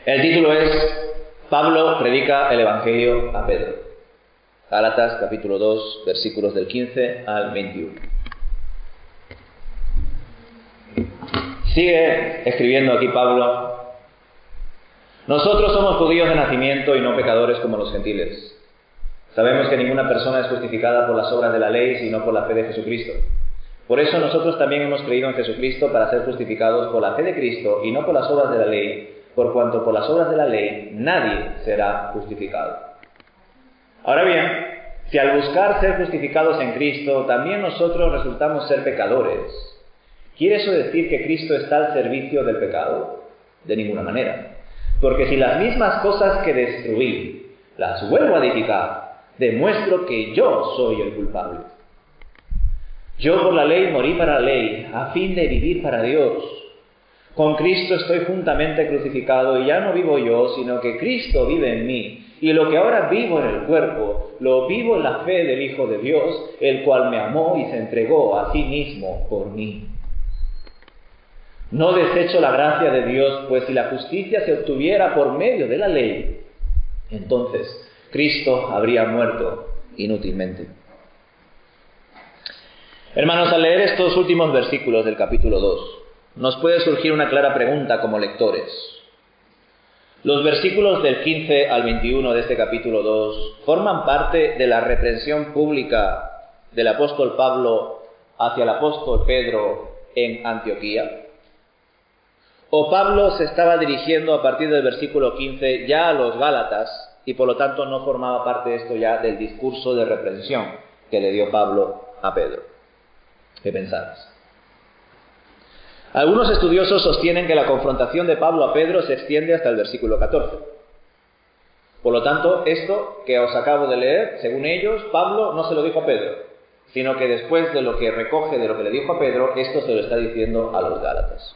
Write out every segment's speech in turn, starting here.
El título es Pablo predica el Evangelio a Pedro. Gálatas capítulo 2, versículos del 15 al 21. Sigue escribiendo aquí Pablo: nosotros somos judíos de nacimiento y no pecadores como los gentiles. Sabemos que ninguna persona es justificada por las obras de la ley, sino por la fe de Jesucristo. Por eso nosotros también hemos creído en Jesucristo para ser justificados por la fe de Cristo y no por las obras de la ley, por cuanto por las obras de la ley nadie será justificado. Ahora bien, si al buscar ser justificados en Cristo, también nosotros resultamos ser pecadores, ¿quiere eso decir que Cristo está al servicio del pecado? De ninguna manera. Porque si las mismas cosas que destruí las vuelvo a edificar, demuestro que yo soy el culpable. Yo por la ley morí para la ley, a fin de vivir para Dios. Con Cristo estoy juntamente crucificado y ya no vivo yo, sino que Cristo vive en mí. Y lo que ahora vivo en el cuerpo, lo vivo en la fe del Hijo de Dios, el cual me amó y se entregó a sí mismo por mí. No desecho la gracia de Dios, pues si la justicia se obtuviera por medio de la ley, entonces Cristo habría muerto inútilmente. Hermanos, al leer estos últimos versículos del capítulo 2, nos puede surgir una clara pregunta como lectores. Los versículos del 15 al 21 de este capítulo 2 forman parte de la reprensión pública del apóstol Pablo hacia el apóstol Pedro en Antioquía. ¿O Pablo se estaba dirigiendo a partir del versículo 15 ya a los Gálatas y por lo tanto no formaba parte de esto ya del discurso de reprensión que le dio Pablo a Pedro? ¿Qué pensáis? Algunos estudiosos sostienen que la confrontación de Pablo a Pedro se extiende hasta el versículo 14. Por lo tanto, esto que os acabo de leer, según ellos, Pablo no se lo dijo a Pedro, sino que después de lo que recoge de lo que le dijo a Pedro, esto se lo está diciendo a los Gálatas.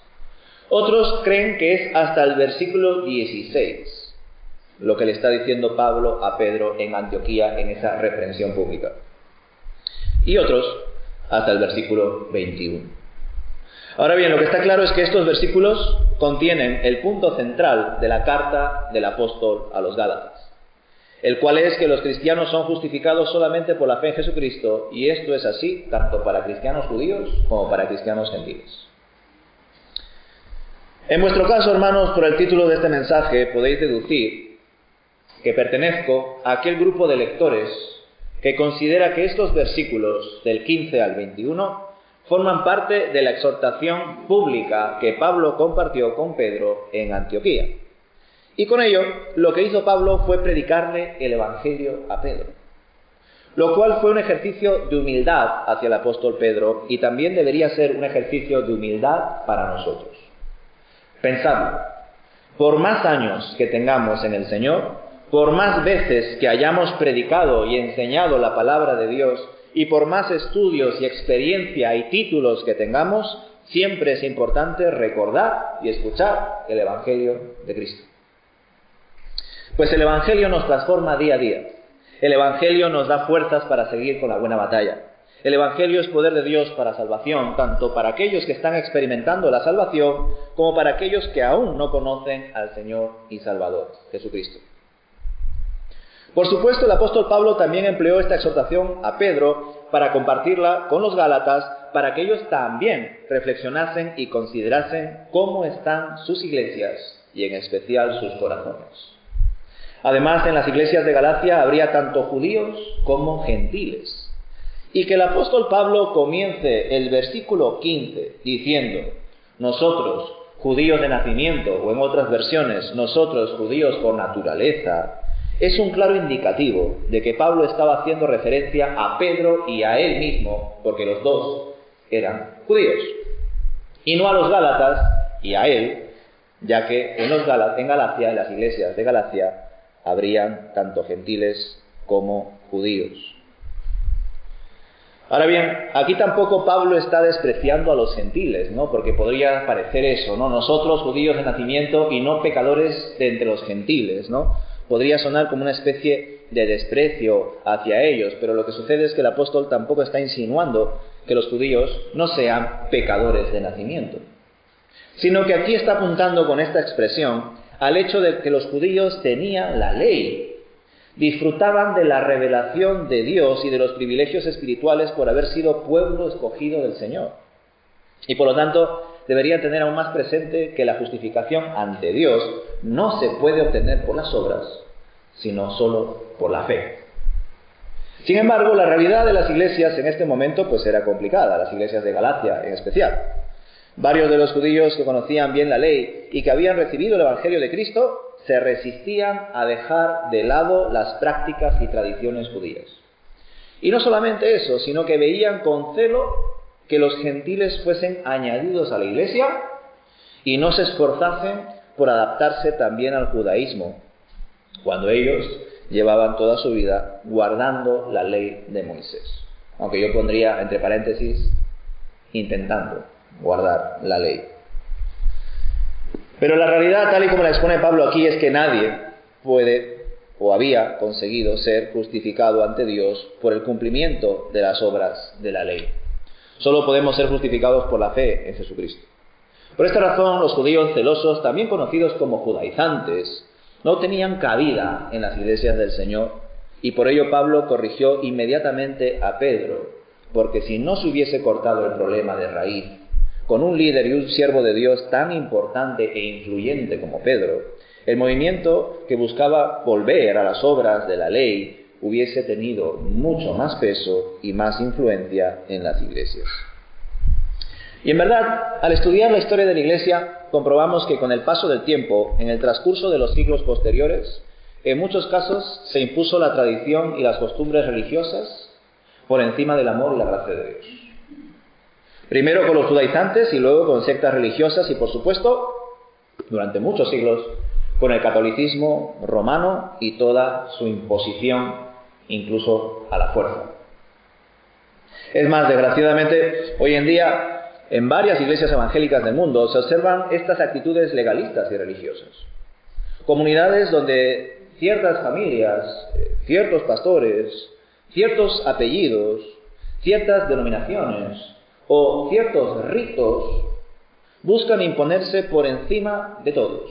Otros creen que es hasta el versículo 16 lo que le está diciendo Pablo a Pedro en Antioquía en esa reprensión pública. Y otros hasta el versículo 21. Ahora bien, lo que está claro es que estos versículos contienen el punto central de la carta del apóstol a los Gálatas, el cual es que los cristianos son justificados solamente por la fe en Jesucristo, y esto es así tanto para cristianos judíos como para cristianos gentiles. En vuestro caso, hermanos, por el título de este mensaje podéis deducir que pertenezco a aquel grupo de lectores que considera que estos versículos del 15 al 21 forman parte de la exhortación pública que Pablo compartió con Pedro en Antioquía. Y con ello, lo que hizo Pablo fue predicarle el Evangelio a Pedro, lo cual fue un ejercicio de humildad hacia el apóstol Pedro y también debería ser un ejercicio de humildad para nosotros. Pensadlo, por más años que tengamos en el Señor, por más veces que hayamos predicado y enseñado la palabra de Dios, y por más estudios y experiencia y títulos que tengamos, siempre es importante recordar y escuchar el Evangelio de Cristo. Pues el Evangelio nos transforma día a día. El Evangelio nos da fuerzas para seguir con la buena batalla. El Evangelio es poder de Dios para salvación, tanto para aquellos que están experimentando la salvación, como para aquellos que aún no conocen al Señor y Salvador, Jesucristo. Por supuesto, el apóstol Pablo también empleó esta exhortación a Pedro para compartirla con los Gálatas, para que ellos también reflexionasen y considerasen cómo están sus iglesias y en especial sus corazones. Además, en las iglesias de Galacia habría tanto judíos como gentiles. Y que el apóstol Pablo comience el versículo 15 diciendo: nosotros, judíos de nacimiento, o en otras versiones, nosotros, judíos por naturaleza, es un claro indicativo de que Pablo estaba haciendo referencia a Pedro y a él mismo, porque los dos eran judíos, y no a los Gálatas y a él, ya que en Galacia, en las iglesias de Galacia, habrían tanto gentiles como judíos. Ahora bien, aquí tampoco Pablo está despreciando a los gentiles, ¿no? Porque podría parecer eso, ¿no? Nosotros, judíos de nacimiento y no pecadores de entre los gentiles, ¿no? Podría sonar como una especie de desprecio hacia ellos, pero lo que sucede es que el apóstol tampoco está insinuando que los judíos no sean pecadores de nacimiento, sino que aquí está apuntando con esta expresión al hecho de que los judíos tenían la ley, disfrutaban de la revelación de Dios y de los privilegios espirituales por haber sido pueblo escogido del Señor. Y por lo tanto, deberían tener aún más presente que la justificación ante Dios no se puede obtener por las obras, sino solo por la fe. Sin embargo, la realidad de las iglesias en este momento pues era complicada, las iglesias de Galacia en especial. Varios de los judíos que conocían bien la ley y que habían recibido el Evangelio de Cristo se resistían a dejar de lado las prácticas y tradiciones judías. Y no solamente eso, sino que veían con celo que los gentiles fuesen añadidos a la iglesia y no se esforzasen por adaptarse también al judaísmo, cuando ellos llevaban toda su vida guardando la ley de Moisés. Aunque yo pondría entre paréntesis, intentando guardar la ley. Pero la realidad, tal y como la expone Pablo aquí, es que nadie puede o había conseguido ser justificado ante Dios por el cumplimiento de las obras de la ley. Solo podemos ser justificados por la fe en Jesucristo. Por esta razón, los judíos celosos, también conocidos como judaizantes, no tenían cabida en las iglesias del Señor, y por ello Pablo corrigió inmediatamente a Pedro, porque si no se hubiese cortado el problema de raíz con un líder y un siervo de Dios tan importante e influyente como Pedro, el movimiento que buscaba volver a las obras de la ley hubiese tenido mucho más peso y más influencia en las iglesias. Y en verdad, al estudiar la historia de la Iglesia, comprobamos que con el paso del tiempo, en el transcurso de los siglos posteriores, en muchos casos se impuso la tradición y las costumbres religiosas por encima del amor y la gracia de Dios. Primero con los judaizantes y luego con sectas religiosas y, por supuesto, durante muchos siglos, con el catolicismo romano y toda su imposición, incluso a la fuerza. Es más, desgraciadamente, hoy en día, en varias iglesias evangélicas del mundo se observan estas actitudes legalistas y religiosas. Comunidades donde ciertas familias, ciertos pastores, ciertos apellidos, ciertas denominaciones o ciertos ritos buscan imponerse por encima de todos,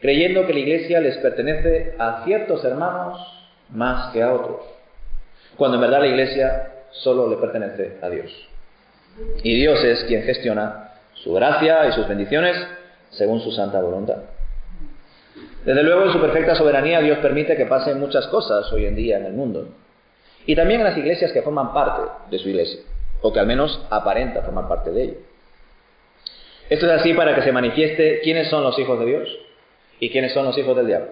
creyendo que la iglesia les pertenece a ciertos hermanos más que a otros, cuando en verdad la iglesia solo le pertenece a Dios. Y Dios es quien gestiona su gracia y sus bendiciones según su santa voluntad. Desde luego, en su perfecta soberanía, Dios permite que pasen muchas cosas hoy en día en el mundo. Y también en las iglesias que forman parte de su iglesia, o que al menos aparenta formar parte de ella. Esto es así para que se manifieste quiénes son los hijos de Dios y quiénes son los hijos del diablo.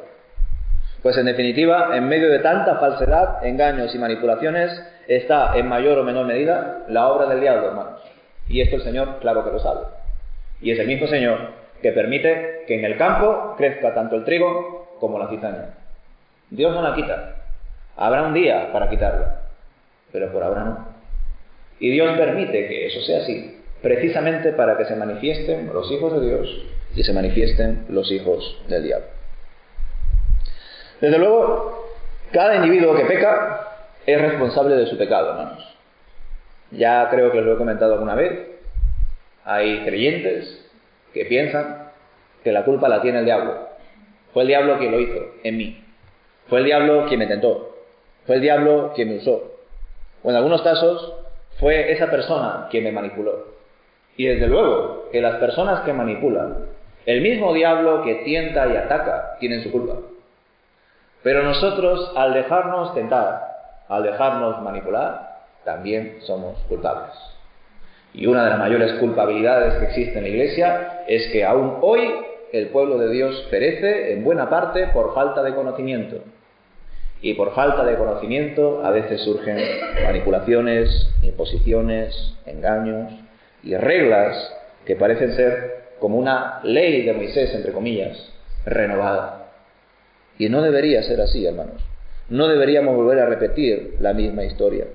Pues en definitiva, en medio de tanta falsedad, engaños y manipulaciones, está en mayor o menor medida la obra del diablo, hermanos. Y esto el Señor, claro que lo sabe. Y es el mismo Señor que permite que en el campo crezca tanto el trigo como la cizaña. Dios no la quita. Habrá un día para quitarla, pero por ahora no. Y Dios permite que eso sea así, precisamente para que se manifiesten los hijos de Dios y se manifiesten los hijos del diablo. Desde luego, cada individuo que peca es responsable de su pecado, hermanos. Ya creo que os lo he comentado alguna vez. Hay creyentes que piensan que la culpa la tiene el diablo. Fue el diablo quien lo hizo en mí. Fue el diablo quien me tentó. Fue el diablo quien me usó. O en algunos casos, fue esa persona quien me manipuló. Y desde luego que las personas que manipulan, el mismo diablo que tienta y ataca, tienen su culpa. Pero nosotros, al dejarnos tentar, al dejarnos manipular, también somos culpables. Y una de las mayores culpabilidades que existe en la Iglesia es que aún hoy el pueblo de Dios perece en buena parte por falta de conocimiento. Y por falta de conocimiento a veces surgen manipulaciones, imposiciones, engaños y reglas que parecen ser como una ley de Moisés, entre comillas, renovada. Y no debería ser así, hermanos. No deberíamos volver a repetir la misma historia.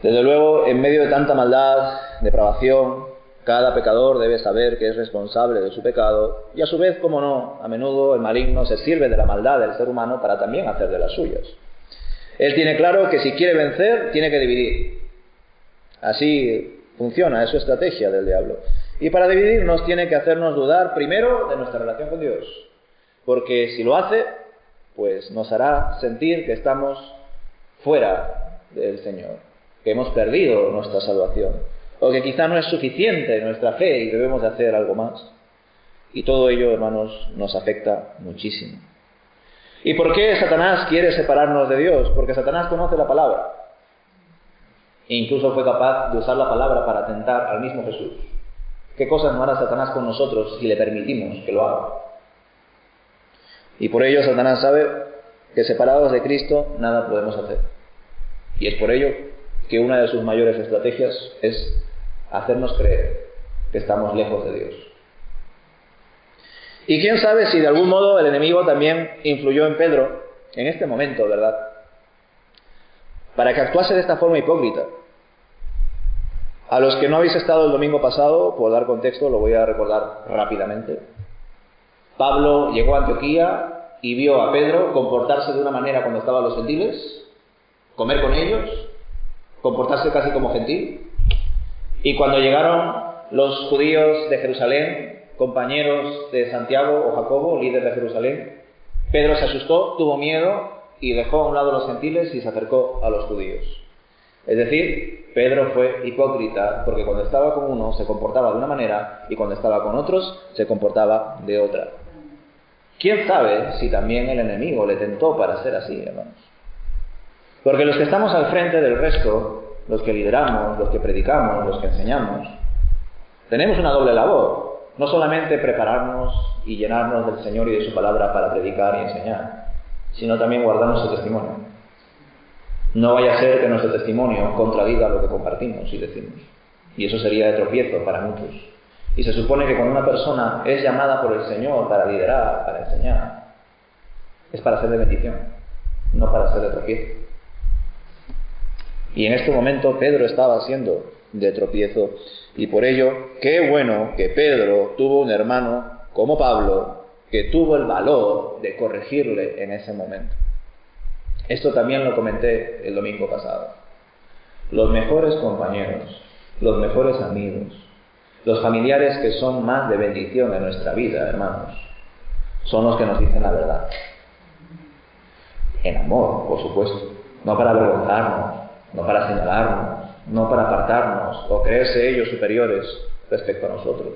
Desde luego, en medio de tanta maldad, depravación, cada pecador debe saber que es responsable de su pecado y a su vez, como no, a menudo el maligno se sirve de la maldad del ser humano para también hacer de las suyas. Él tiene claro que si quiere vencer, tiene que dividir. Así funciona, es su estrategia del diablo. Y para dividirnos tiene que hacernos dudar primero de nuestra relación con Dios. Porque si lo hace, pues nos hará sentir que estamos fuera del Señor, que hemos perdido nuestra salvación, o que quizá no es suficiente nuestra fe y debemos de hacer algo más. Y todo ello, hermanos, nos afecta muchísimo. ¿Y por qué Satanás quiere separarnos de Dios? Porque Satanás conoce la palabra. E incluso fue capaz de usar la palabra para tentar al mismo Jesús. ¿Qué cosas no hará Satanás con nosotros si le permitimos que lo haga? Y por ello Satanás sabe que separados de Cristo nada podemos hacer. Y es por ello que una de sus mayores estrategias es hacernos creer que estamos lejos de Dios. Y quién sabe si de algún modo el enemigo también influyó en Pedro en este momento, ¿verdad?, para que actuase de esta forma hipócrita. A los que no habéis estado el domingo pasado, por dar contexto, lo voy a recordar rápidamente. Pablo llegó a Antioquía y vio a Pedro comportarse de una manera cuando estaban los gentiles, comer con ellos, comportarse casi como gentil. Y cuando llegaron los judíos de Jerusalén, compañeros de Santiago o Jacobo, líder de Jerusalén, Pedro se asustó, tuvo miedo y dejó a un lado a los gentiles y se acercó a los judíos. Es decir, Pedro fue hipócrita porque cuando estaba con uno se comportaba de una manera y cuando estaba con otros se comportaba de otra. ¿Quién sabe si también el enemigo le tentó para ser así, hermanos? Porque los que estamos al frente del resto, los que lideramos, los que predicamos, los que enseñamos, tenemos una doble labor. No solamente prepararnos y llenarnos del Señor y de su palabra para predicar y enseñar, sino también guardar nuestro testimonio. No vaya a ser que nuestro testimonio contradiga lo que compartimos y decimos. Y eso sería de tropiezo para muchos. Y se supone que cuando una persona es llamada por el Señor para liderar, para enseñar, es para ser de bendición, no para ser de tropiezo. Y en este momento Pedro estaba siendo de tropiezo. Y por ello, qué bueno que Pedro tuvo un hermano como Pablo, que tuvo el valor de corregirle en ese momento. Esto también lo comenté el domingo pasado. Los mejores compañeros, los mejores amigos, los familiares que son más de bendición en nuestra vida, hermanos, son los que nos dicen la verdad. En amor, por supuesto. No para avergonzarnos, no para señalarnos, no para apartarnos o creerse ellos superiores respecto a nosotros,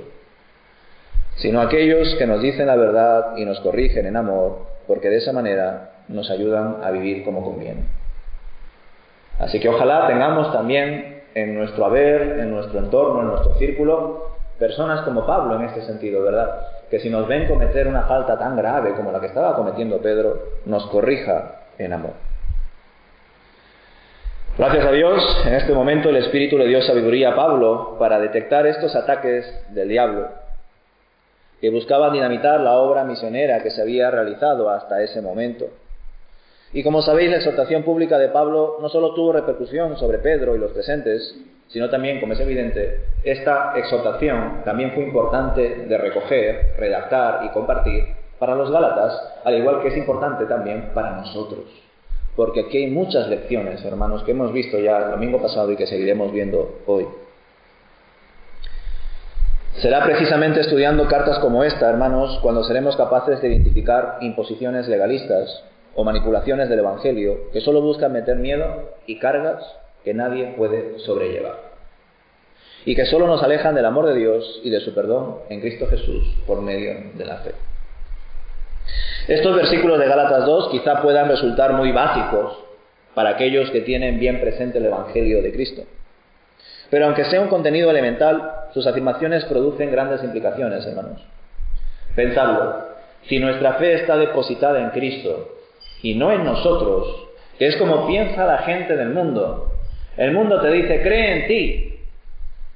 sino aquellos que nos dicen la verdad y nos corrigen en amor, porque de esa manera nos ayudan a vivir como conviene. Así que ojalá tengamos también en nuestro haber, en nuestro entorno, en nuestro círculo, personas como Pablo en este sentido, ¿verdad?, que si nos ven cometer una falta tan grave como la que estaba cometiendo Pedro, nos corrija en amor. Gracias a Dios, en este momento el Espíritu le dio sabiduría a Pablo para detectar estos ataques del diablo que buscaban dinamitar la obra misionera que se había realizado hasta ese momento. Y como sabéis, la exhortación pública de Pablo no solo tuvo repercusión sobre Pedro y los presentes, sino también, como es evidente, esta exhortación también fue importante de recoger, redactar y compartir para los Gálatas, al igual que es importante también para nosotros. Porque aquí hay muchas lecciones, hermanos, que hemos visto ya el domingo pasado y que seguiremos viendo hoy. Será precisamente estudiando cartas como esta, hermanos, cuando seremos capaces de identificar imposiciones legalistas o manipulaciones del Evangelio que solo buscan meter miedo y cargas que nadie puede sobrellevar. Y que solo nos alejan del amor de Dios y de su perdón en Cristo Jesús por medio de la fe. Estos versículos de Gálatas 2 quizá puedan resultar muy básicos para aquellos que tienen bien presente el Evangelio de Cristo. Pero aunque sea un contenido elemental, sus afirmaciones producen grandes implicaciones, hermanos. Pensadlo, si nuestra fe está depositada en Cristo y no en nosotros, que es como piensa la gente del mundo. El mundo te dice, cree en ti,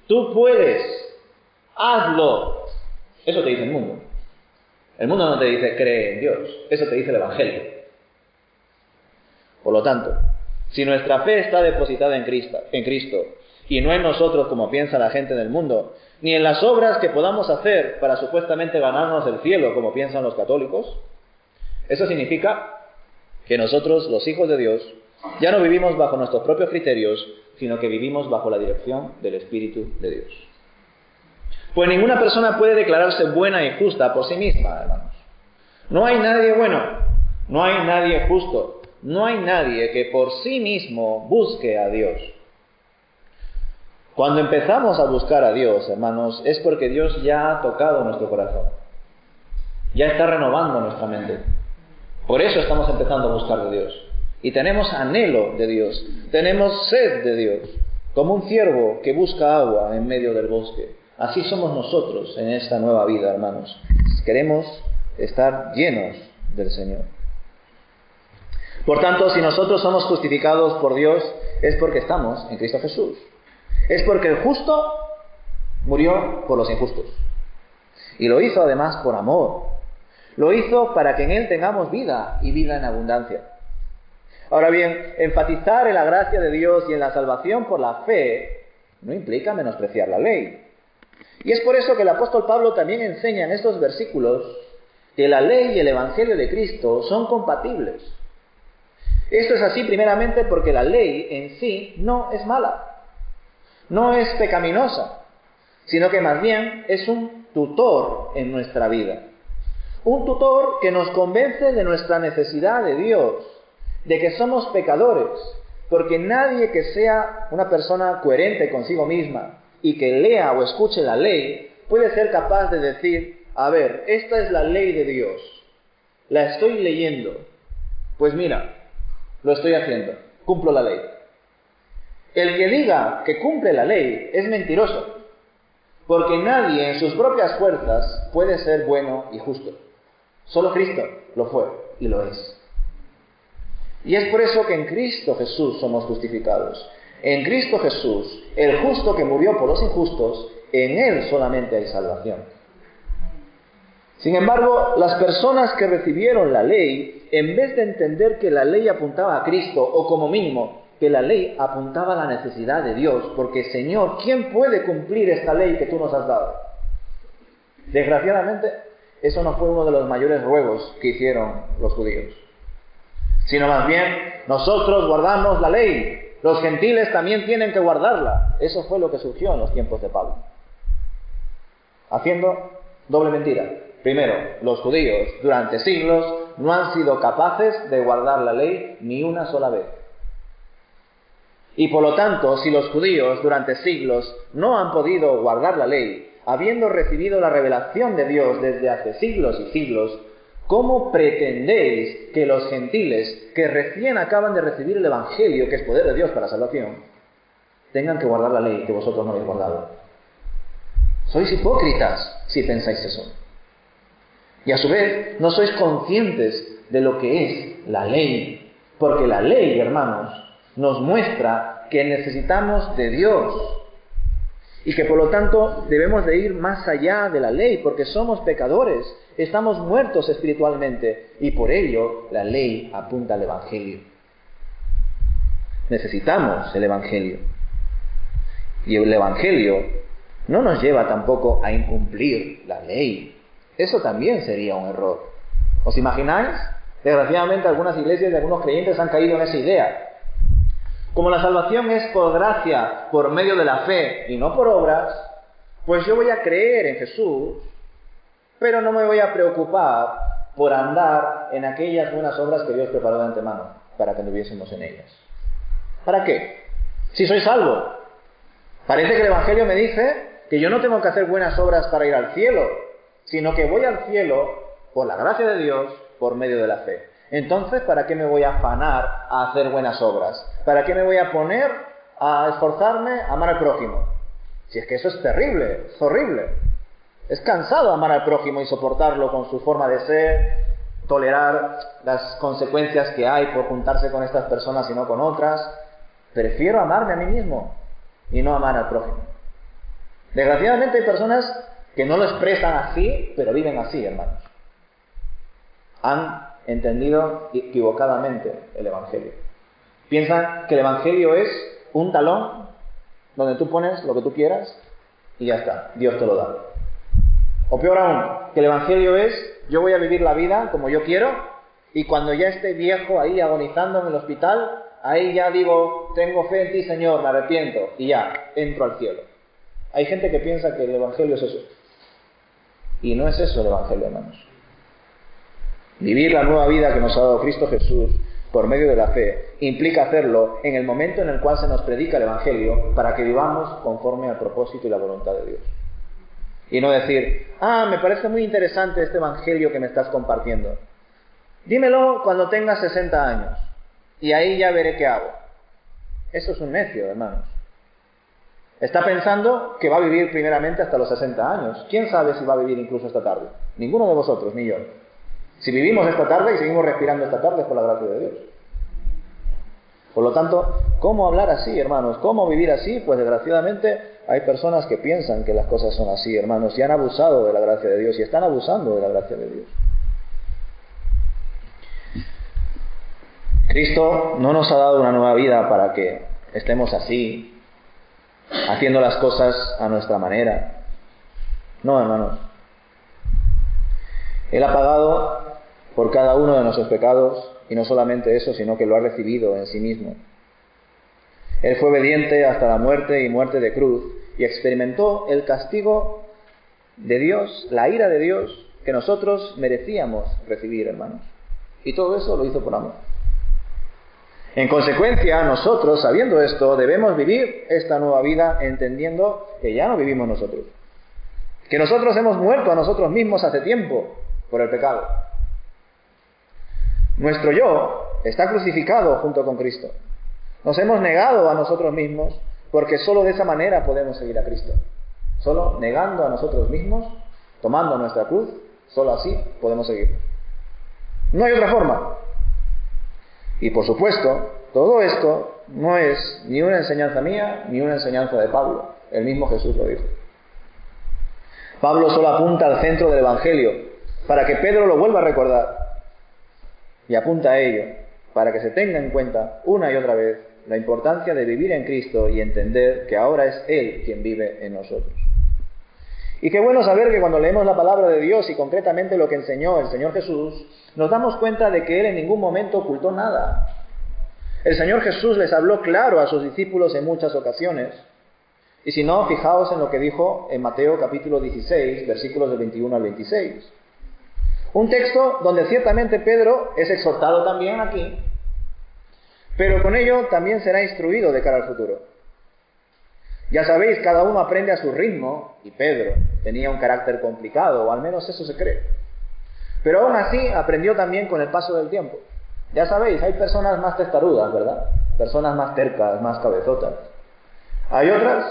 tú puedes, hazlo. Eso te dice el mundo. El mundo no te dice cree en Dios, eso te dice el Evangelio. Por lo tanto, si nuestra fe está depositada en Cristo y no en nosotros como piensa la gente del mundo, ni en las obras que podamos hacer para supuestamente ganarnos el cielo como piensan los católicos, eso significa que nosotros, los hijos de Dios, ya no vivimos bajo nuestros propios criterios, sino que vivimos bajo la dirección del Espíritu de Dios. Pues ninguna persona puede declararse buena y justa por sí misma, hermanos. No hay nadie bueno, no hay nadie justo, no hay nadie que por sí mismo busque a Dios. Cuando empezamos a buscar a Dios, hermanos, es porque Dios ya ha tocado nuestro corazón. Ya está renovando nuestra mente. Por eso estamos empezando a buscar de Dios. Y tenemos anhelo de Dios, tenemos sed de Dios, como un ciervo que busca agua en medio del bosque. Así somos nosotros en esta nueva vida, hermanos. Queremos estar llenos del Señor. Por tanto, si nosotros somos justificados por Dios, es porque estamos en Cristo Jesús. Es porque el justo murió por los injustos. Y lo hizo además por amor. Lo hizo para que en Él tengamos vida y vida en abundancia. Ahora bien, enfatizar en la gracia de Dios y en la salvación por la fe no implica menospreciar la ley. Y es por eso que el apóstol Pablo también enseña en estos versículos que la ley y el Evangelio de Cristo son compatibles. Esto es así primeramente porque la ley en sí no es mala, no es pecaminosa, sino que más bien es un tutor en nuestra vida. Un tutor que nos convence de nuestra necesidad de Dios, de que somos pecadores, porque nadie que sea una persona coherente consigo misma y que lea o escuche la ley puede ser capaz de decir, a ver, esta es la ley de Dios, la estoy leyendo, pues mira, lo estoy haciendo, cumplo la ley. El que diga que cumple la ley es mentiroso, porque nadie en sus propias fuerzas puede ser bueno y justo. Solo Cristo lo fue y lo es. Y es por eso que en Cristo Jesús somos justificados. En Cristo Jesús, el justo que murió por los injustos, en Él solamente hay salvación. Sin embargo, las personas que recibieron la ley, en vez de entender que la ley apuntaba a Cristo, o como mínimo, que la ley apuntaba a la necesidad de Dios, porque Señor, ¿quién puede cumplir esta ley que tú nos has dado? Desgraciadamente, eso no fue uno de los mayores ruegos que hicieron los judíos, sino más bien, nosotros guardamos la ley, los gentiles también tienen que guardarla. Eso fue lo que surgió en los tiempos de Pablo, haciendo doble mentira. Primero, los judíos durante siglos no han sido capaces de guardar la ley ni una sola vez. Y por lo tanto, si los judíos durante siglos no han podido guardar la ley, habiendo recibido la revelación de Dios desde hace siglos y siglos, ¿cómo pretendéis que los gentiles, que recién acaban de recibir el Evangelio, que es poder de Dios para salvación, tengan que guardar la ley que vosotros no habéis guardado? Sois hipócritas si pensáis eso. Y a su vez, no sois conscientes de lo que es la ley. Porque la ley, hermanos, nos muestra que necesitamos de Dios. Y que por lo tanto debemos de ir más allá de la ley, porque somos pecadores, estamos muertos espiritualmente, y por ello la ley apunta al Evangelio. Necesitamos el Evangelio. Y el Evangelio no nos lleva tampoco a incumplir la ley. Eso también sería un error. ¿Os imagináis? Desgraciadamente algunas iglesias y algunos creyentes han caído en esa idea. Como la salvación es por gracia, por medio de la fe y no por obras, pues yo voy a creer en Jesús, pero no me voy a preocupar por andar en aquellas buenas obras que Dios preparó de antemano para que anduviésemos en ellas. ¿Para qué? Si soy salvo. Parece que el Evangelio me dice que yo no tengo que hacer buenas obras para ir al cielo, sino que voy al cielo por la gracia de Dios, por medio de la fe. Entonces, ¿para qué me voy a afanar a hacer buenas obras? ¿Para qué me voy a poner a esforzarme a amar al prójimo? Si es que eso es terrible, es horrible. Es cansado amar al prójimo y soportarlo con su forma de ser, tolerar las consecuencias que hay por juntarse con estas personas y no con otras. Prefiero amarme a mí mismo y no amar al prójimo. Desgraciadamente hay personas que no lo expresan así, pero viven así, hermanos. Han entendido equivocadamente el Evangelio. Piensan que el Evangelio es un talón donde tú pones lo que tú quieras y ya está, Dios te lo da. O peor aún, que el Evangelio es yo voy a vivir la vida como yo quiero y cuando ya esté viejo ahí agonizando en el hospital, ahí ya digo, tengo fe en ti, Señor, me arrepiento y ya, entro al cielo. Hay gente que piensa que el Evangelio es eso. Y no es eso el Evangelio, hermanos. Vivir la nueva vida que nos ha dado Cristo Jesús por medio de la fe implica hacerlo en el momento en el cual se nos predica el Evangelio para que vivamos conforme al propósito y la voluntad de Dios. Y no decir, me parece muy interesante este Evangelio que me estás compartiendo. Dímelo cuando tengas 60 años y ahí ya veré qué hago. Eso es un necio, hermanos. Está pensando que va a vivir primeramente hasta los 60 años. ¿Quién sabe si va a vivir incluso esta tarde? Ninguno de vosotros, ni yo. Si vivimos esta tarde y seguimos respirando esta tarde es por la gracia de Dios. Por lo tanto, ¿cómo hablar así, hermanos? ¿Cómo vivir así? Pues desgraciadamente hay personas que piensan que las cosas son así, hermanos, y han abusado de la gracia de Dios y están abusando de la gracia de Dios. Cristo no nos ha dado una nueva vida para que estemos así, haciendo las cosas a nuestra manera. No, hermanos. Él ha pagado por cada uno de nuestros pecados, y no solamente eso, sino que lo ha recibido en sí mismo. Él fue obediente hasta la muerte y muerte de cruz, y experimentó el castigo de Dios, la ira de Dios, que nosotros merecíamos recibir, hermanos. Y todo eso lo hizo por amor. En consecuencia, nosotros, sabiendo esto, debemos vivir esta nueva vida entendiendo que ya no vivimos nosotros. Que nosotros hemos muerto a nosotros mismos hace tiempo por el pecado. Nuestro yo está crucificado junto con Cristo. Nos hemos negado a nosotros mismos porque solo de esa manera podemos seguir a Cristo. Solo negando a nosotros mismos, tomando nuestra cruz, solo así podemos seguir. No hay otra forma. Y por supuesto, todo esto no es ni una enseñanza mía ni una enseñanza de Pablo. El mismo Jesús lo dijo. Pablo solo apunta al centro del Evangelio para que Pedro lo vuelva a recordar. Y apunta a ello para que se tenga en cuenta una y otra vez la importancia de vivir en Cristo y entender que ahora es Él quien vive en nosotros. Y qué bueno saber que cuando leemos la palabra de Dios y concretamente lo que enseñó el Señor Jesús, nos damos cuenta de que Él en ningún momento ocultó nada. El Señor Jesús les habló claro a sus discípulos en muchas ocasiones. Y si no, fijaos en lo que dijo en Mateo capítulo 16, versículos del 21 al 26. Un texto donde ciertamente Pedro es exhortado también aquí, pero con ello también será instruido de cara al futuro. Ya sabéis, cada uno aprende a su ritmo, y Pedro tenía un carácter complicado, o al menos eso se cree. Pero aún así aprendió también con el paso del tiempo. Ya sabéis, hay personas más testarudas, ¿verdad? Personas más tercas, más cabezotas. Hay otras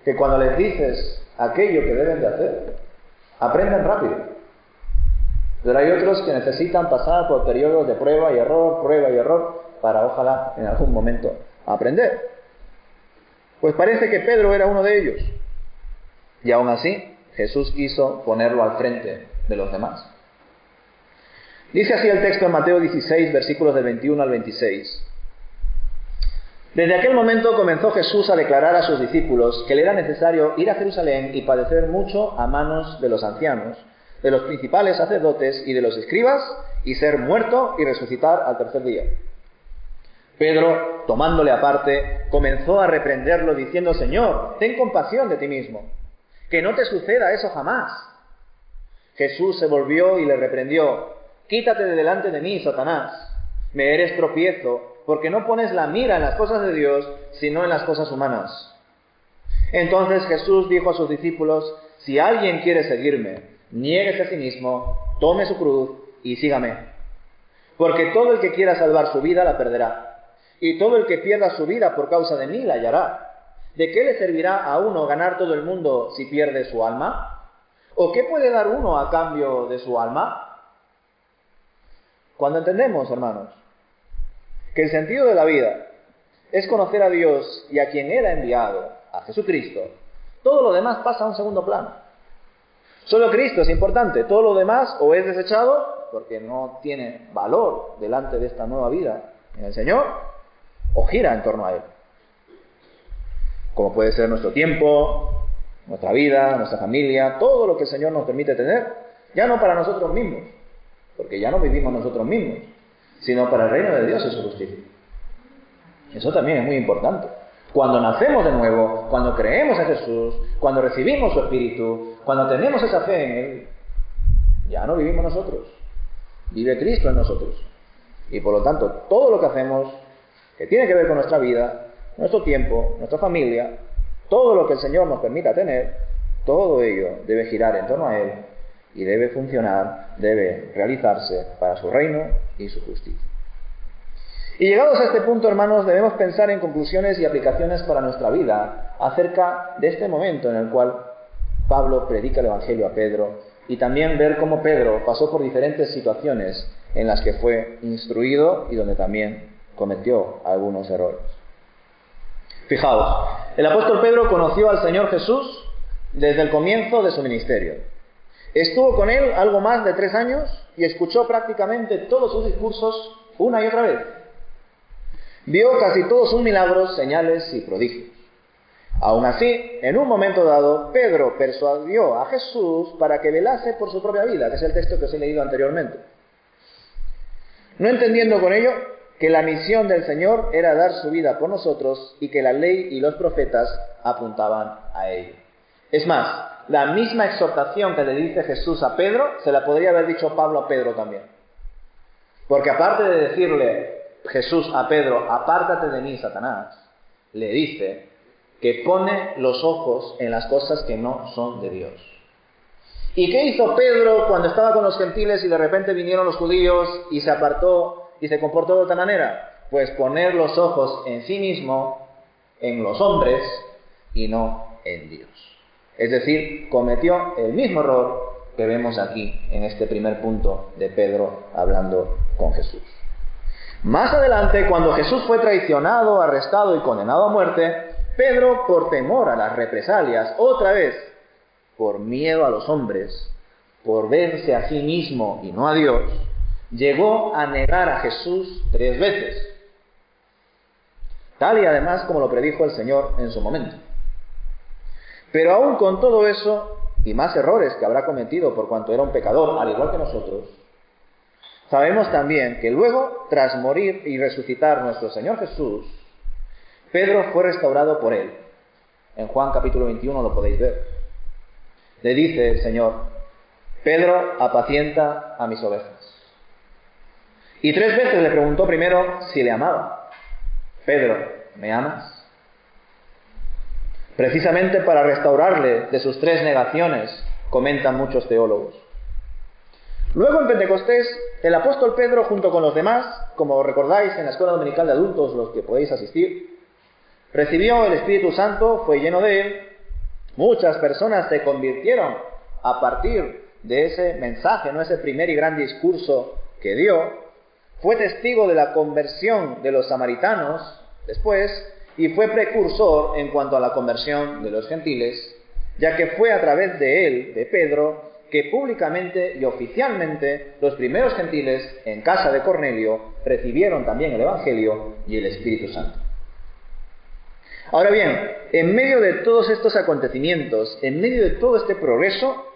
que cuando les dices aquello que deben de hacer, aprenden rápido. Pero hay otros que necesitan pasar por periodos de prueba y error, para ojalá en algún momento aprender. Pues parece que Pedro era uno de ellos. Y aún así, Jesús quiso ponerlo al frente de los demás. Dice así el texto en Mateo 16, versículos del 21 al 26. Desde aquel momento comenzó Jesús a declarar a sus discípulos que le era necesario ir a Jerusalén y padecer mucho a manos de los ancianos, de los principales sacerdotes y de los escribas, y ser muerto y resucitar al tercer día. Pedro, tomándole aparte, comenzó a reprenderlo diciendo: Señor, ten compasión de ti mismo, que no te suceda eso jamás. Jesús se volvió y le reprendió: Quítate de delante de mí, Satanás, me eres tropiezo, porque no pones la mira en las cosas de Dios, sino en las cosas humanas. Entonces Jesús dijo a sus discípulos: Si alguien quiere seguirme, niéguese a sí mismo, tome su cruz y sígame. Porque todo el que quiera salvar su vida la perderá, y todo el que pierda su vida por causa de mí la hallará. ¿De qué le servirá a uno ganar todo el mundo si pierde su alma? ¿O qué puede dar uno a cambio de su alma? Cuando entendemos, hermanos, que el sentido de la vida es conocer a Dios y a quien Él ha enviado, a Jesucristo, todo lo demás pasa a un segundo plano. Solo Cristo es importante, todo lo demás o es desechado porque no tiene valor delante de esta nueva vida en el Señor, o gira en torno a Él. Como puede ser nuestro tiempo, nuestra vida, nuestra familia, todo lo que el Señor nos permite tener, ya no para nosotros mismos, porque ya no vivimos nosotros mismos, sino para el reino de Dios y su justicia. Eso también es muy importante. Cuando nacemos de nuevo, cuando creemos en Jesús, cuando recibimos su Espíritu, cuando tenemos esa fe en Él, ya no vivimos nosotros, vive Cristo en nosotros. Y por lo tanto, todo lo que hacemos, que tiene que ver con nuestra vida, nuestro tiempo, nuestra familia, todo lo que el Señor nos permita tener, todo ello debe girar en torno a Él y debe funcionar, debe realizarse para su reino y su justicia. Y llegados a este punto, hermanos, debemos pensar en conclusiones y aplicaciones para nuestra vida acerca de este momento en el cual Pablo predica el Evangelio a Pedro, y también ver cómo Pedro pasó por diferentes situaciones en las que fue instruido y donde también cometió algunos errores. Fijaos, el apóstol Pedro conoció al Señor Jesús desde el comienzo de su ministerio. Estuvo con él algo más de 3 años y escuchó prácticamente todos sus discursos una y otra vez. Vio casi todos sus milagros, señales y prodigios. Aún así, en un momento dado, Pedro persuadió a Jesús para que velase por su propia vida, que es el texto que os he leído anteriormente. No entendiendo con ello que la misión del Señor era dar su vida por nosotros y que la ley y los profetas apuntaban a ello. Es más, la misma exhortación que le dice Jesús a Pedro, se la podría haber dicho Pablo a Pedro también. Porque aparte de decirle Jesús a Pedro, apártate de mí, Satanás, le dice que pone los ojos en las cosas que no son de Dios. ¿Y qué hizo Pedro cuando estaba con los gentiles y de repente vinieron los judíos y se apartó y se comportó de otra manera? Pues poner los ojos en sí mismo, en los hombres y no en Dios. Es decir, cometió el mismo error que vemos aquí en este primer punto de Pedro hablando con Jesús. Más adelante, cuando Jesús fue traicionado, arrestado y condenado a muerte, Pedro, por temor a las represalias, otra vez, por miedo a los hombres, por verse a sí mismo y no a Dios, llegó a negar a Jesús 3 veces. Tal y además como lo predijo el Señor en su momento. Pero aún con todo eso, y más errores que habrá cometido por cuanto era un pecador, al igual que nosotros, sabemos también que luego, tras morir y resucitar nuestro Señor Jesús, Pedro fue restaurado por Él. En Juan capítulo 21 lo podéis ver. Le dice el Señor: Pedro, apacienta a mis ovejas. Y 3 veces le preguntó primero si le amaba. Pedro, ¿me amas? Precisamente para restaurarle de sus 3 negaciones, comentan muchos teólogos. Luego en Pentecostés, el apóstol Pedro, junto con los demás, como recordáis en la escuela dominical de adultos, los que podéis asistir, recibió el Espíritu Santo, fue lleno de él. Muchas personas se convirtieron a partir de ese mensaje, no ese primer y gran discurso que dio. Fue testigo de la conversión de los samaritanos después y fue precursor en cuanto a la conversión de los gentiles, ya que fue a través de él, de Pedro, que públicamente y oficialmente los primeros gentiles en casa de Cornelio recibieron también el Evangelio y el Espíritu Santo. Ahora bien, en medio de todos estos acontecimientos, en medio de todo este progreso,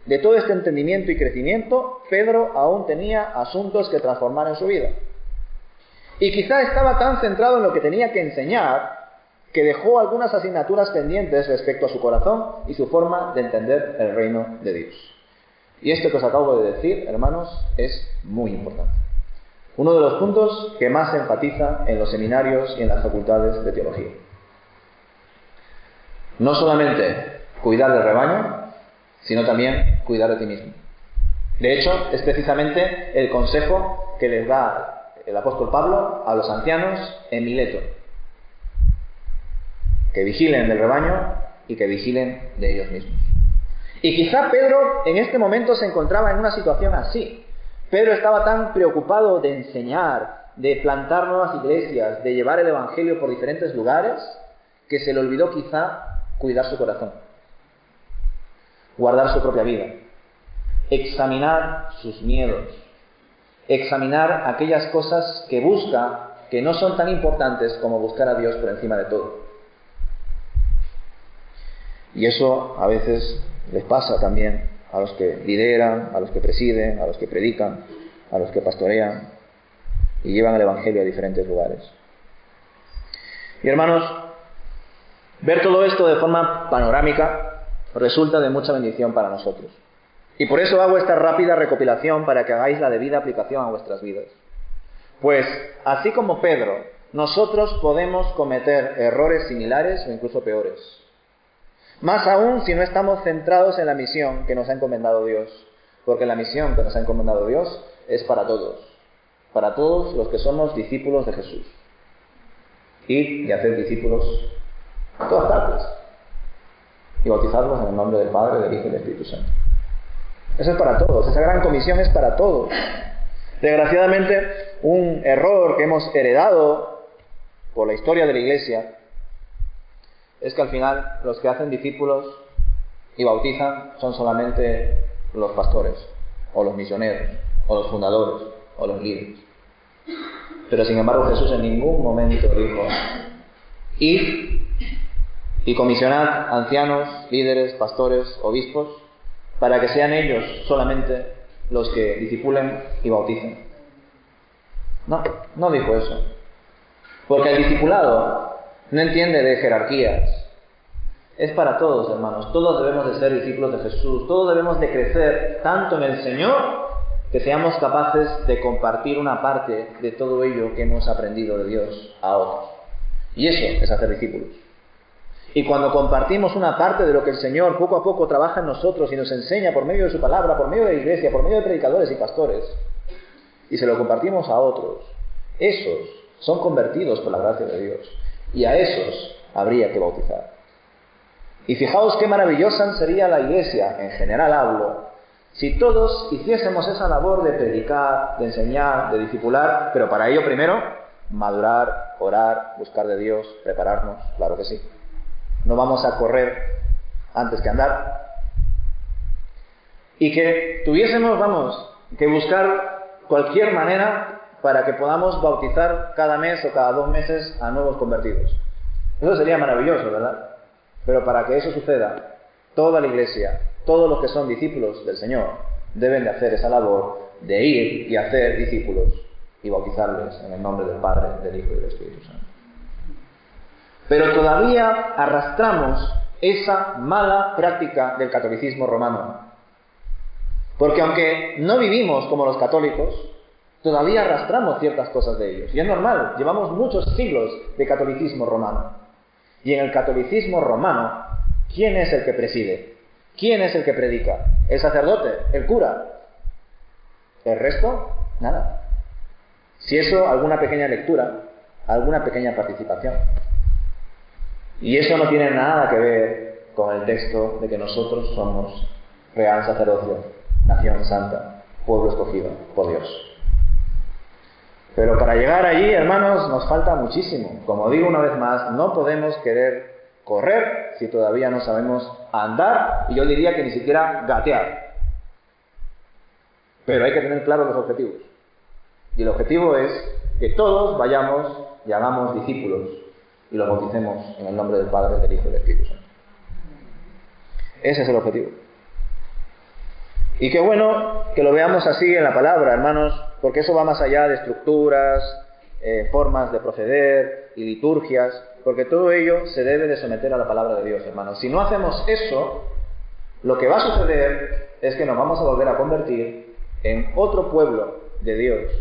de todo este entendimiento y crecimiento, Pedro aún tenía asuntos que transformar en su vida. Y quizá estaba tan centrado en lo que tenía que enseñar que dejó algunas asignaturas pendientes respecto a su corazón y su forma de entender el reino de Dios. Y esto que os acabo de decir, hermanos, es muy importante. Uno de los puntos que más se enfatiza en los seminarios y en las facultades de teología. No solamente cuidar del rebaño, sino también cuidar de ti mismo. De hecho, es precisamente el consejo que les da el apóstol Pablo a los ancianos en Mileto. Que vigilen del rebaño y que vigilen de ellos mismos. Y quizá Pedro en este momento se encontraba en una situación así. Pedro estaba tan preocupado de enseñar, de plantar nuevas iglesias, de llevar el Evangelio por diferentes lugares, que se le olvidó quizá cuidar su corazón, guardar su propia vida, examinar sus miedos, examinar aquellas cosas que busca, que no son tan importantes como buscar a Dios por encima de todo. Y eso a veces les pasa también a los que lideran, a los que presiden, a los que predican, a los que pastorean y llevan el Evangelio a diferentes lugares. Y hermanos, Ver todo esto de forma panorámica resulta de mucha bendición para nosotros. Y por eso hago esta rápida recopilación para que hagáis la debida aplicación a vuestras vidas. Pues, así como Pedro, nosotros podemos cometer errores similares o incluso peores. Más aún si no estamos centrados en la misión que nos ha encomendado Dios. Porque la misión que nos ha encomendado Dios es para todos los que somos discípulos de Jesús. Ir y hacer discípulos a todas partes y bautizarlos en el nombre del Padre, del Hijo y del Espíritu Santo. Eso es para todos, esa gran comisión es para todos. Desgraciadamente, un error que hemos heredado por la historia de la Iglesia es que al final los que hacen discípulos y bautizan son solamente los pastores, o los misioneros, o los fundadores, o los líderes. Pero sin embargo Jesús en ningún momento dijo: id y comisionad ancianos, líderes, pastores, obispos, para que sean ellos solamente los que discipulen y bauticen. No dijo eso. Porque el discipulado no entiende de jerarquías. Es para todos, hermanos. Todos debemos de ser discípulos de Jesús. Todos debemos de crecer tanto en el Señor que seamos capaces de compartir una parte de todo ello que hemos aprendido de Dios a otros. Y eso es hacer discípulos. Y cuando compartimos una parte de lo que el Señor poco a poco trabaja en nosotros y nos enseña por medio de su palabra, por medio de la iglesia, por medio de predicadores y pastores, y se lo compartimos a otros, esos son convertidos por la gracia de Dios. Y a esos habría que bautizar. Y fijaos qué maravillosa sería la iglesia, en general hablo, si todos hiciésemos esa labor de predicar, de enseñar, de discipular, pero para ello primero, madurar, orar, buscar de Dios, prepararnos, claro que sí. No vamos a correr antes que andar. Y que tuviésemos, que buscar cualquier manera para que podamos bautizar cada mes o cada 2 meses a nuevos convertidos. Eso sería maravilloso, ¿verdad? Pero para que eso suceda, toda la iglesia, todos los que son discípulos del Señor, deben de hacer esa labor de ir y hacer discípulos y bautizarles en el nombre del Padre, del Hijo y del Espíritu Santo. Pero todavía arrastramos esa mala práctica del catolicismo romano. Porque aunque no vivimos como los católicos, todavía arrastramos ciertas cosas de ellos. Y es normal, llevamos muchos siglos de catolicismo romano. Y en el catolicismo romano, ¿quién es el que preside? ¿Quién es el que predica? ¿El sacerdote? ¿El cura? ¿El resto? Nada. Si eso, alguna pequeña lectura, alguna pequeña participación. Y eso no tiene nada que ver con el texto de que nosotros somos real sacerdocio, nación santa, pueblo escogido por Dios. Pero para llegar allí, hermanos, nos falta muchísimo. Como digo una vez más, no podemos querer correr si todavía no sabemos andar, y yo diría que ni siquiera gatear. Pero hay que tener claros los objetivos. Y el objetivo es que todos vayamos y hagamos discípulos y los bauticemos en el nombre del Padre, del Hijo y del Espíritu Santo. Ese es el objetivo. Y qué bueno que lo veamos así en la palabra, hermanos, porque eso va más allá de estructuras, formas de proceder y liturgias, porque todo ello se debe de someter a la palabra de Dios, hermanos. Si no hacemos eso, lo que va a suceder es que nos vamos a volver a convertir en otro pueblo de Dios,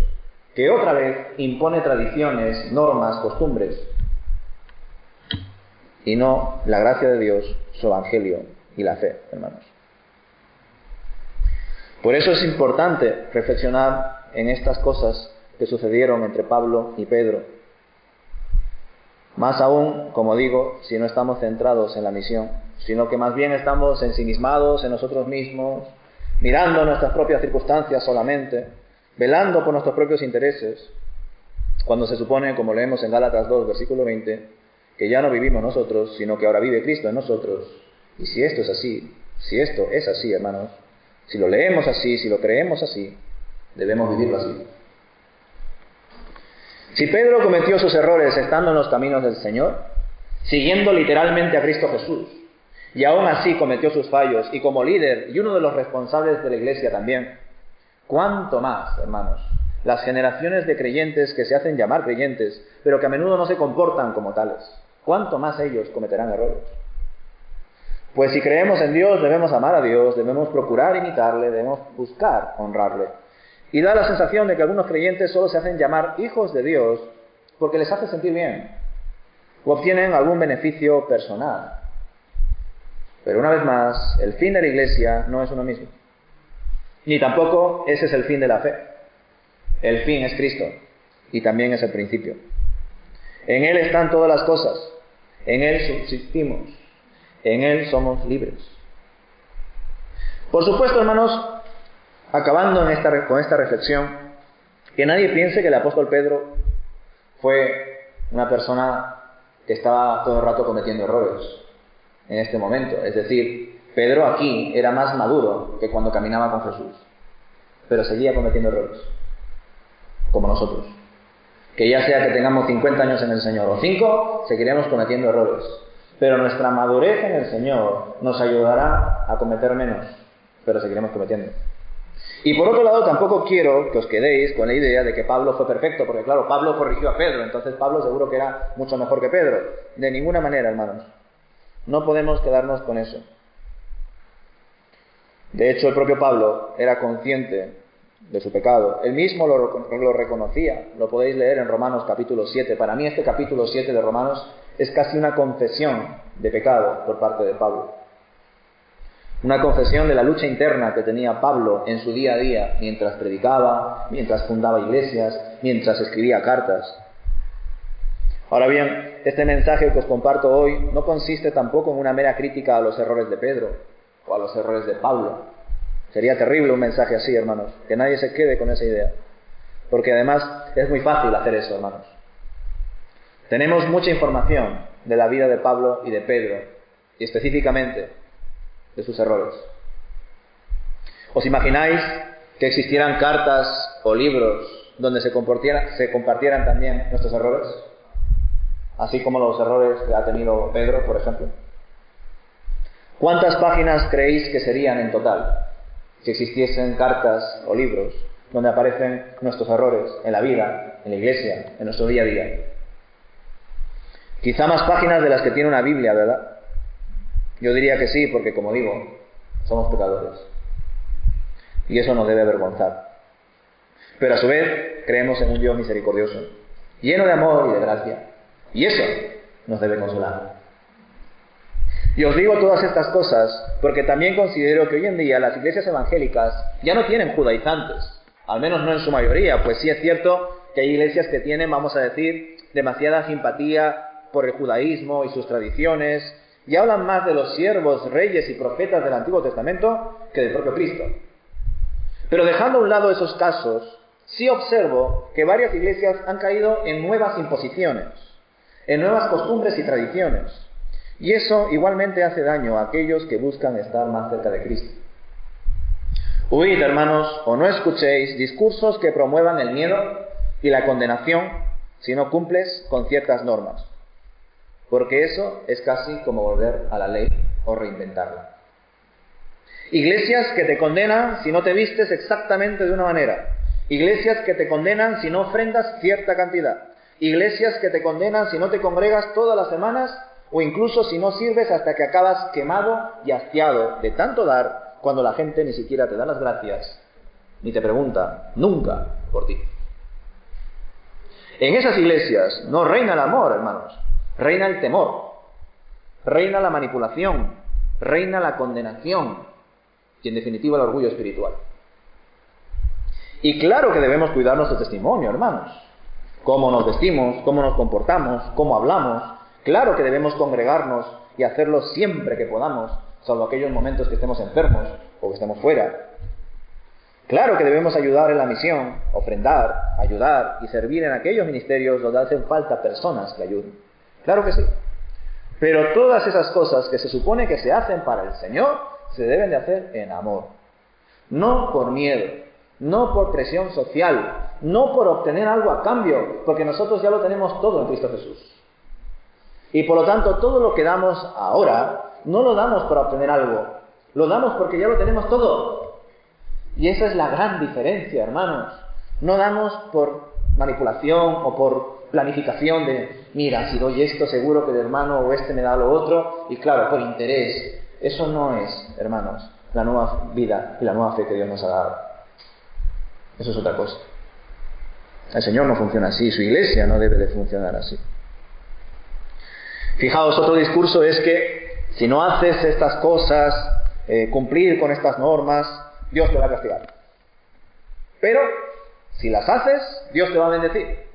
que otra vez impone tradiciones, normas, costumbres, y no la gracia de Dios, su evangelio y la fe, hermanos. Por eso es importante reflexionar en estas cosas que sucedieron entre Pablo y Pedro. Más aún, como digo, si no estamos centrados en la misión, sino que más bien estamos ensimismados en nosotros mismos, mirando nuestras propias circunstancias solamente, velando por nuestros propios intereses, cuando se supone, como leemos en Gálatas 2, versículo 20, que ya no vivimos nosotros, sino que ahora vive Cristo en nosotros. Y si esto es así, hermanos, si lo leemos así, si lo creemos así, debemos vivirlo así. Si Pedro cometió sus errores estando en los caminos del Señor, siguiendo literalmente a Cristo Jesús, y aún así cometió sus fallos, y como líder y uno de los responsables de la Iglesia también, ¿cuánto más, hermanos, las generaciones de creyentes que se hacen llamar creyentes, pero que a menudo no se comportan como tales? ¿cuánto más ellos cometerán errores? Pues si creemos en Dios, debemos amar a Dios, debemos procurar imitarle, debemos buscar honrarle. Y da la sensación de que algunos creyentes solo se hacen llamar hijos de Dios porque les hace sentir bien o obtienen algún beneficio personal. Pero una vez más, el fin de la Iglesia no es uno mismo. Ni tampoco ese es el fin de la fe. El fin es Cristo y también es el principio. En Él están todas las cosas. En Él subsistimos. En Él somos libres. Por supuesto, hermanos, acabando con esta reflexión, que nadie piense que el apóstol Pedro fue una persona que estaba todo el rato cometiendo errores en este momento. Es decir, Pedro aquí era más maduro que cuando caminaba con Jesús, pero seguía cometiendo errores, como nosotros. Que ya sea que tengamos 50 años en el Señor o 5, seguiremos cometiendo errores. Pero nuestra madurez en el Señor nos ayudará a cometer menos, pero seguiremos cometiendo. Y por otro lado, tampoco quiero que os quedéis con la idea de que Pablo fue perfecto, porque claro, Pablo corrigió a Pedro, entonces Pablo seguro que era mucho mejor que Pedro. De ninguna manera, hermanos. No podemos quedarnos con eso. De hecho, el propio Pablo era consciente de su pecado. Él mismo lo reconocía. Lo podéis leer en Romanos capítulo 7. Para mí este capítulo 7 de Romanos es casi una confesión de pecado por parte de Pablo. Una confesión de la lucha interna que tenía Pablo en su día a día, mientras predicaba, mientras fundaba iglesias, mientras escribía cartas. Ahora bien, este mensaje que os comparto hoy no consiste tampoco en una mera crítica a los errores de Pedro o a los errores de Pablo. Sería terrible un mensaje así, hermanos, que nadie se quede con esa idea. Porque además es muy fácil hacer eso, hermanos. Tenemos mucha información de la vida de Pablo y de Pedro, y específicamente de sus errores. ¿Os imagináis que existieran cartas o libros donde se compartieran también nuestros errores? Así como los errores que ha tenido Pedro, por ejemplo. ¿Cuántas páginas creéis que serían en total si existiesen cartas o libros donde aparecen nuestros errores en la vida, en la iglesia, en nuestro día a día? Quizá más páginas de las que tiene una Biblia, ¿verdad? Yo diría que sí, porque como digo, somos pecadores. Y eso nos debe avergonzar. Pero a su vez, creemos en un Dios misericordioso, lleno de amor y de gracia. Y eso nos debe consolar. Y os digo todas estas cosas porque también considero que hoy en día las iglesias evangélicas ya no tienen judaizantes. Al menos no en su mayoría, pues sí es cierto que hay iglesias que tienen, vamos a decir, demasiada simpatía por el judaísmo y sus tradiciones, y hablan más de los siervos, reyes y profetas del Antiguo Testamento que del propio Cristo. Pero dejando a un lado esos casos, sí observo que varias iglesias han caído en nuevas imposiciones, en nuevas costumbres y tradiciones, y eso igualmente hace daño a aquellos que buscan estar más cerca de Cristo. Huid, hermanos, o no escuchéis discursos que promuevan el miedo y la condenación si no cumples con ciertas normas, porque eso es casi como volver a la ley o reinventarla. Iglesias que te condenan si no te vistes exactamente de una manera. Iglesias que te condenan si no ofrendas cierta cantidad. Iglesias que te condenan si no te congregas todas las semanas o incluso si no sirves hasta que acabas quemado y hastiado de tanto dar cuando la gente ni siquiera te da las gracias ni te pregunta nunca por ti. En esas iglesias no reina el amor, hermanos. Reina el temor, reina la manipulación, reina la condenación y en definitiva el orgullo espiritual. Y claro que debemos cuidar nuestro testimonio, hermanos. Cómo nos vestimos, cómo nos comportamos, cómo hablamos. Claro que debemos congregarnos y hacerlo siempre que podamos, salvo aquellos momentos que estemos enfermos o que estemos fuera. Claro que debemos ayudar en la misión, ofrendar, ayudar y servir en aquellos ministerios donde hacen falta personas que ayuden. Claro que sí. Pero todas esas cosas que se supone que se hacen para el Señor, se deben de hacer en amor. No por miedo, no por presión social, no por obtener algo a cambio, porque nosotros ya lo tenemos todo en Cristo Jesús. Y por lo tanto, todo lo que damos ahora, no lo damos para obtener algo, lo damos porque ya lo tenemos todo. Y esa es la gran diferencia, hermanos. No damos por manipulación o por planificación de, mira, si doy esto seguro que el hermano o este me da lo otro, y claro, por interés. Eso no es, hermanos, la nueva vida y la nueva fe que Dios nos ha dado. Eso es otra cosa. El Señor no funciona así, su iglesia no debe de funcionar así. Fijaos, otro discurso es que si no haces estas cosas, cumplir con estas normas, Dios te va a castigar. Pero, si las haces, Dios te va a bendecir.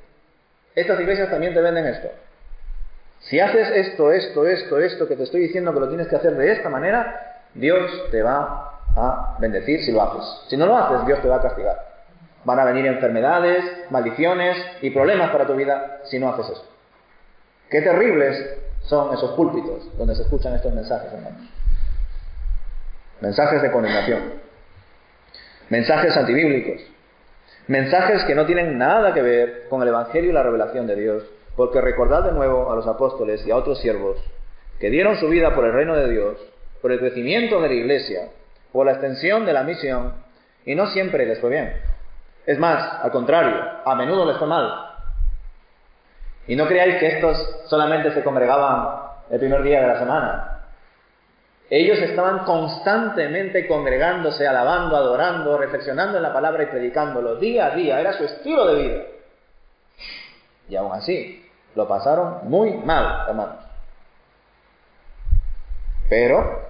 Estas iglesias también te venden esto. Si haces esto que te estoy diciendo que lo tienes que hacer de esta manera, Dios te va a bendecir si lo haces. Si no lo haces, Dios te va a castigar. Van a venir enfermedades, maldiciones y problemas para tu vida si no haces eso. Qué terribles son esos púlpitos donde se escuchan estos mensajes, hermanos. Mensajes de condenación. Mensajes antibíblicos. Mensajes que no tienen nada que ver con el Evangelio y la revelación de Dios. Porque recordad de nuevo a los apóstoles y a otros siervos que dieron su vida por el reino de Dios, por el crecimiento de la iglesia, por la extensión de la misión, y no siempre les fue bien. Es más, al contrario, a menudo les fue mal. Y no creáis que estos solamente se congregaban el primer día de la semana. Ellos estaban constantemente congregándose, alabando, adorando, reflexionando en la palabra y predicándolo día a día. Era su estilo de vida. Y aún así, lo pasaron muy mal, hermanos. Pero,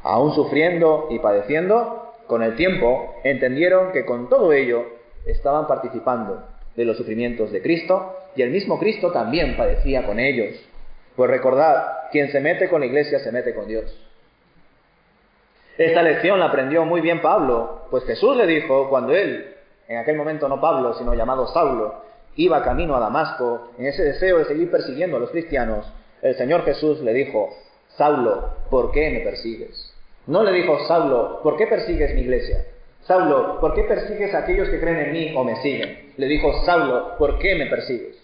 aún sufriendo y padeciendo, con el tiempo entendieron que con todo ello estaban participando de los sufrimientos de Cristo, y el mismo Cristo también padecía con ellos. Pues recordad, quien se mete con la iglesia se mete con Dios. Esta lección la aprendió muy bien Pablo, pues Jesús le dijo cuando él, en aquel momento no Pablo, sino llamado Saulo, iba camino a Damasco, en ese deseo de seguir persiguiendo a los cristianos, el Señor Jesús le dijo, Saulo, ¿por qué me persigues? No le dijo, Saulo, ¿por qué persigues mi iglesia? Saulo, ¿por qué persigues a aquellos que creen en mí o me siguen? Le dijo, Saulo, ¿por qué me persigues?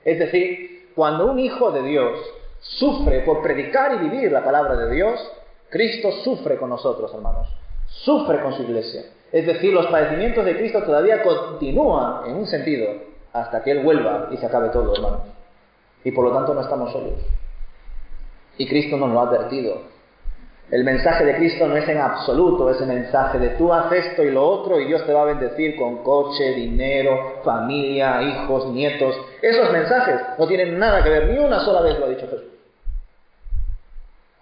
Es decir, cuando un hijo de Dios sufre por predicar y vivir la palabra de Dios, Cristo sufre con nosotros, hermanos. Sufre con su iglesia. Es decir, los padecimientos de Cristo todavía continúan en un sentido hasta que Él vuelva y se acabe todo, hermanos. Y por lo tanto no estamos solos. Y Cristo nos lo ha advertido. El mensaje de Cristo no es en absoluto ese mensaje de tú haz esto y lo otro y Dios te va a bendecir con coche, dinero, familia, hijos, nietos. Esos mensajes no tienen nada que ver, ni una sola vez lo ha dicho Jesús.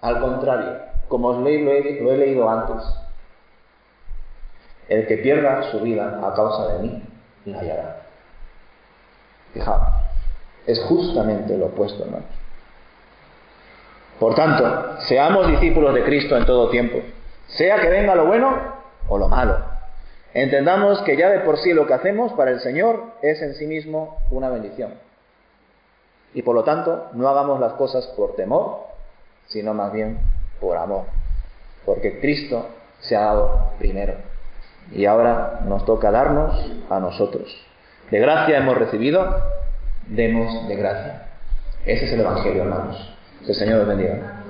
Al contrario, como os lo he leído antes, el que pierda su vida a causa de mí, la hallará. Fijaos, es justamente lo opuesto, hermanos. Por tanto, seamos discípulos de Cristo en todo tiempo, sea que venga lo bueno o lo malo. Entendamos que ya de por sí lo que hacemos para el Señor es en sí mismo una bendición. Y por lo tanto, no hagamos las cosas por temor, sino más bien por amor. Porque Cristo se ha dado primero. Y ahora nos toca darnos a nosotros. De gracia hemos recibido, demos de gracia. Ese es el Evangelio, hermanos. Que el Señor os bendiga.